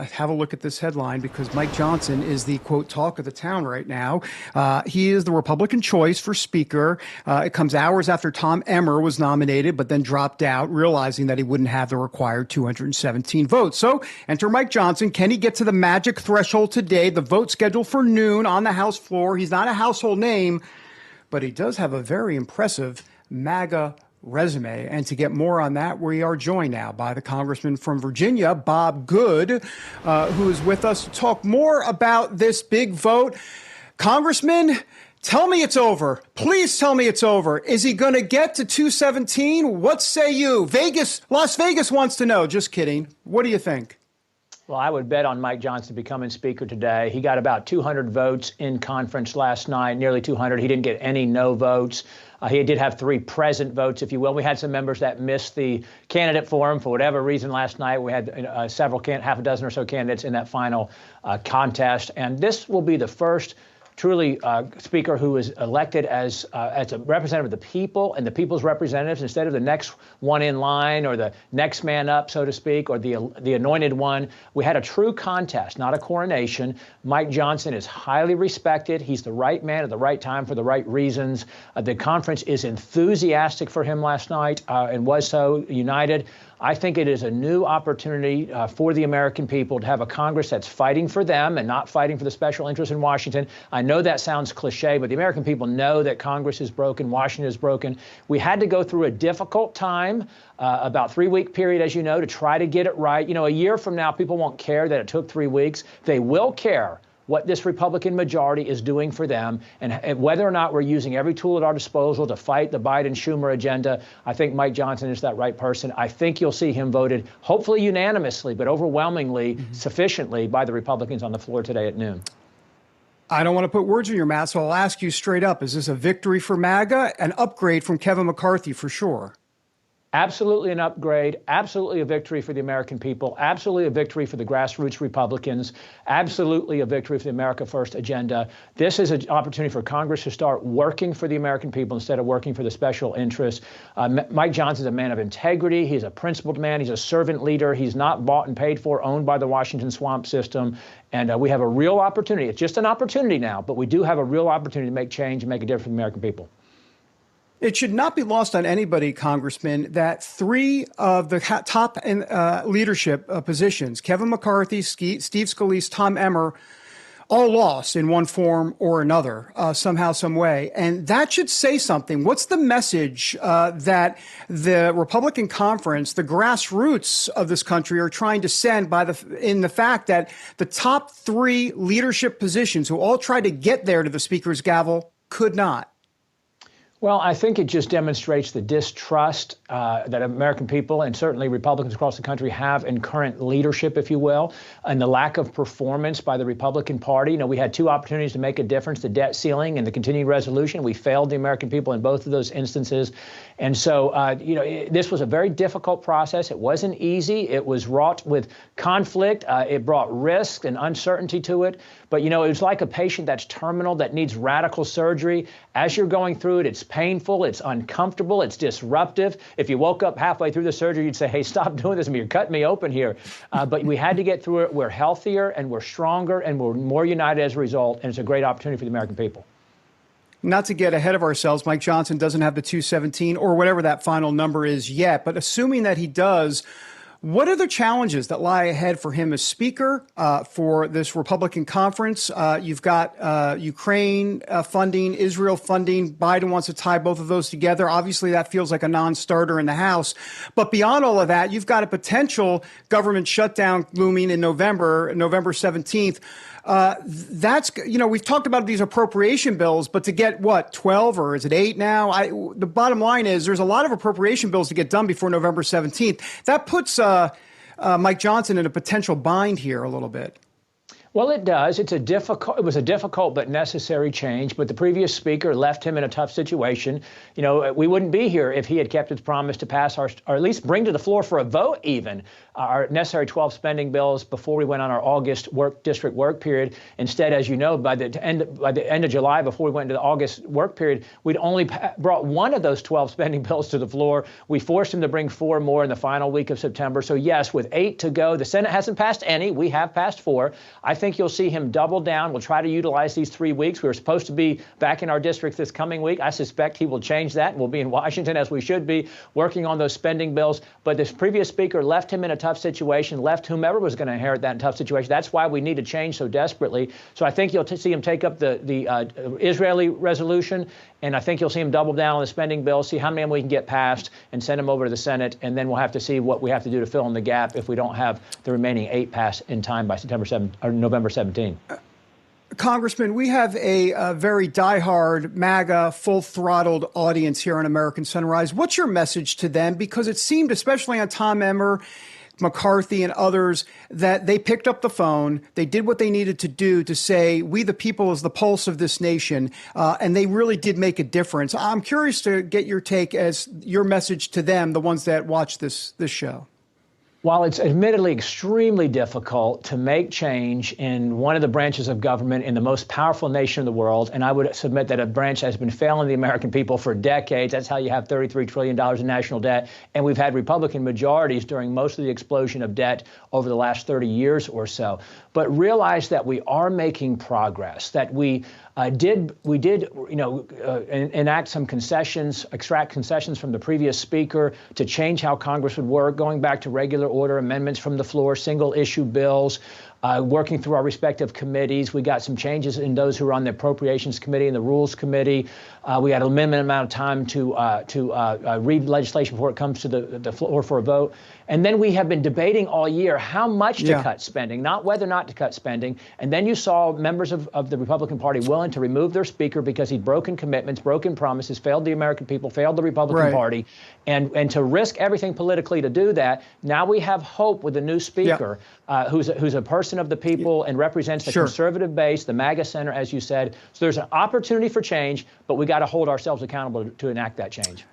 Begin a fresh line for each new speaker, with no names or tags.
Have a look at this headline because Mike Johnson is the, quote, talk of the town right now. He is the Republican choice for Speaker. It comes hours after Tom Emmer was nominated, but then dropped out, realizing that he wouldn't have the required 217 votes. So enter Mike Johnson. Can he get to the magic threshold today? The vote scheduled for noon on the House floor. He's not a household name, but he does have a very impressive MAGA resume. And to get more on that, we are joined now by the Congressman from Virginia, Bob Good, who is with us to talk more about this big vote. Congressman, tell me it's over. Please tell me it's over. Is he going to get to 217? What say you? Las Vegas wants to know. Just kidding. What do you think?
Well, I would bet on Mike Johnson becoming Speaker today. He got about 200 votes in conference last night, nearly 200. He didn't get any no votes. He did have 3 present votes, if you will. We had some members that missed the candidate forum for whatever reason last night. We had half a dozen or so candidates in that final contest. And this will be the first truly speaker who is elected as a representative of the people and the people's representatives instead of the next one in line or the next man up, so to speak, or the anointed one. We had a true contest, not a coronation. Mike Johnson is highly respected. He's the right man at the right time for the right reasons. The conference is enthusiastic for him last night and was so united. I think it is a new opportunity for the American people to have a Congress that's fighting for them and not fighting for the special interests in Washington. I know that sounds cliche, but the American people know that Congress is broken, Washington is broken. We had to go through a difficult time, about 3-week period, as you know, to try to get it right. You know, a year from now, people won't care that it took 3 weeks. They will care what this Republican majority is doing for them, and whether or not we're using every tool at our disposal to fight the Biden-Schumer agenda. I think Mike Johnson is that right person. I think you'll see him voted, hopefully unanimously, but overwhelmingly, sufficiently by the Republicans on the floor today at noon.
I don't want to put words in your mouth, so I'll ask you straight up. Is this a victory for MAGA? An upgrade from Kevin McCarthy for sure?
Absolutely an upgrade, absolutely a victory for the American people, absolutely a victory for the grassroots Republicans, absolutely a victory for the America First agenda. This is an opportunity for Congress to start working for the American people instead of working for the special interests. Mike Johnson is a man of integrity. He's a principled man. He's a servant leader. He's not bought and paid for, owned by the Washington swamp system. And we have a real opportunity. It's just an opportunity now, but we do have a real opportunity to make change and make a difference for the American people.
It should not be lost on anybody, Congressman, that 3 of the top leadership positions, Kevin McCarthy, Steve Scalise, Tom Emmer, all lost in one form or another, somehow, some way. And that should say something. What's the message that the Republican conference, the grassroots of this country, are trying to send in the fact that the top 3 leadership positions who all tried to get there to the Speaker's gavel could not?
Well, I think it just demonstrates the distrust that American people and certainly Republicans across the country have in current leadership, if you will, and the lack of performance by the Republican Party. You know, we had 2 opportunities to make a difference, the debt ceiling and the continuing resolution. We failed the American people in both of those instances. And so, this was a very difficult process. It wasn't easy. It was wrought with conflict. It brought risk and uncertainty to it. But, it was like a patient that's terminal that needs radical surgery. As you're going through it, it's painful, it's uncomfortable, it's disruptive. If you woke up halfway through the surgery, you'd say, hey, stop doing this. I mean, you're cutting me open here. But we had to get through it. We're healthier and we're stronger and we're more united as a result. And it's a great opportunity for the American people.
Not to get ahead of ourselves, Mike Johnson doesn't have the 217 or whatever that final number is yet. But assuming that he does, what are the challenges that lie ahead for him as Speaker for this Republican conference? You've got Ukraine funding, Israel funding. Biden wants to tie both of those together. Obviously, that feels like a non-starter in the House. But beyond all of that, you've got a potential government shutdown looming in November 17th. We've talked about these appropriation bills, but to get 12 or is it 8 now? The bottom line is there's a lot of appropriation bills to get done before November 17th. That puts Mike Johnson in a potential bind here a little bit.
Well, it does. It was a difficult but necessary change. But the previous speaker left him in a tough situation. You know, we wouldn't be here if he had kept his promise to pass or at least bring to the floor for a vote even our necessary 12 spending bills before we went on our August district work period. Instead, as you know, by the end of July, before we went into the August work period, we'd only brought one of those 12 spending bills to the floor. We forced him to bring 4 more in the final week of September. So yes, with 8 to go, the Senate hasn't passed any. We have passed 4. I think you'll see him double down. We'll try to utilize these 3 weeks. We were supposed to be back in our districts this coming week. I suspect he will change that. We'll be in Washington, as we should be, working on those spending bills. But this previous speaker left him in a tough situation, left whomever was going to inherit that tough situation. That's why we need to change so desperately. So I think you'll see him take up the Israeli resolution, and I think you'll see him double down on the spending bill, see how many we can get passed, and send them over to the Senate. And then we'll have to see what we have to do to fill in the gap if we don't have the remaining 8 passed in time by November 17.
Congressman, we have a very diehard MAGA, full-throttled audience here on American Sunrise. What's your message to them? Because it seemed, especially on Tom Emmer, McCarthy, and others, that they picked up the phone, they did what they needed to do to say, we the people is the pulse of this nation, and they really did make a difference. I'm curious to get your take as your message to them, the ones that watch this show.
While it's admittedly extremely difficult to make change in one of the branches of government in the most powerful nation in the world, and I would submit that a branch has been failing the American people for decades. That's how you have $33 trillion in national debt. And we've had Republican majorities during most of the explosion of debt over the last 30 years or so. But realize that we are making progress, that we did enact some concessions, extract concessions from the previous speaker to change how Congress would work, going back to regular order amendments from the floor, single issue bills, working through our respective committees. We got some changes in those who are on the Appropriations Committee and the Rules Committee. We had a limited amount of time to read legislation before it comes to the floor for a vote. And then we have been debating all year how much to cut spending, not whether or not to cut spending. And then you saw members of the Republican Party willing to remove their speaker because he'd broken commitments, broken promises, failed the American people, failed the Republican Party. And to risk everything politically to do that, now we have hope with the new speaker, who's a person of the people and represents the conservative base, the MAGA center, as you said. So there's an opportunity for change, but we got to hold ourselves accountable to enact that change.